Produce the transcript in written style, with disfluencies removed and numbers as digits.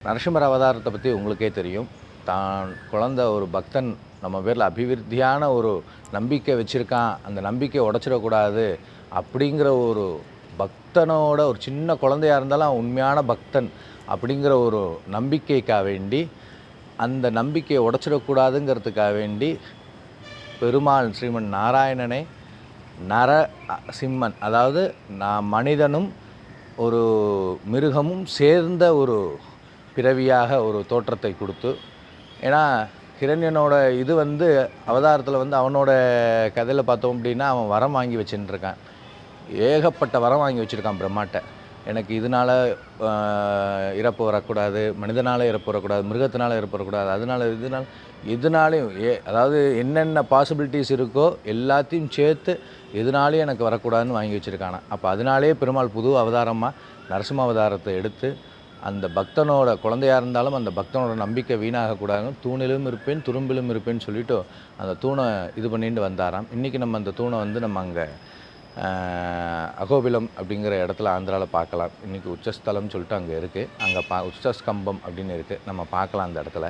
நரசிம்மர் அவதாரத்தை பற்றி உங்களுக்கே தெரியும். தான் குழந்த ஒரு பக்தன் நம்ம பேரில் அபிவிருத்தியான ஒரு நம்பிக்கை வச்சுருக்கான், அந்த நம்பிக்கையை உடச்சிடக்கூடாது அப்படிங்கிற ஒரு பக்தனோட ஒரு சின்ன குழந்தையாக இருந்தாலும் அவன் உண்மையான பக்தன் அப்படிங்கிற ஒரு நம்பிக்கைக்காக வேண்டி, அந்த நம்பிக்கையை உடச்சிடக்கூடாதுங்கிறதுக்காக வேண்டி பெருமாள் ஸ்ரீமன் நாராயணனே சிம்மன், அதாவது மனிதனும் ஒரு மிருகமும் சேர்ந்த ஒரு பிறவியாக ஒரு தோற்றத்தை கொடுத்து, ஏன்னா ஹிரண்யனோட இது அவதாரத்தில் அவனோட கதையில் பார்த்தோம் அப்படின்னா அவன் வரம் வாங்கி வச்சுட்டுருக்கான். ஏகப்பட்ட வரம் வாங்கி வச்சுருக்கான் பிரம்மாட்ட. எனக்கு இதனால் இறப்பு வரக்கூடாது, மனிதனால் இறப்பு வரக்கூடாது, மிருகத்தினால் இறப்பு வரக்கூடாது, இதனாலையும் அதாவது என்னென்ன பாசிபிலிட்டிஸ் இருக்கோ எல்லாத்தையும் சேர்த்து எதுனாலையும் எனக்கு வரக்கூடாதுன்னு வாங்கி வச்சுருக்கானா. அப்போ அதனாலே பெருமாள் புது அவதாரமாக நரசிம்ம அவதாரத்தை எடுத்து அந்த பக்தனோட குழந்தையாக இருந்தாலும் அந்த பக்தனோட நம்பிக்கை வீணாகக்கூடாதுன்னு தூணிலும் இருப்பேன் துரும்பிலும் இருப்பேன்னு சொல்லிவிட்டு அந்த தூணை இது பண்ணிட்டு வந்தாராம். இன்றைக்கி நம்ம அந்த தூணை நம்ம அங்கே அகோபிலம் அப்படிங்கிற இடத்துல ஆந்திராவில் பார்க்கலாம். இன்றைக்கி உச்சஸ்தலம்னு சொல்லிட்டு அங்கே இருக்குது. அங்கே உச்சஸ்கம்பம் அப்படின்னு இருக்குது, நம்ம பார்க்கலாம் அந்த இடத்துல.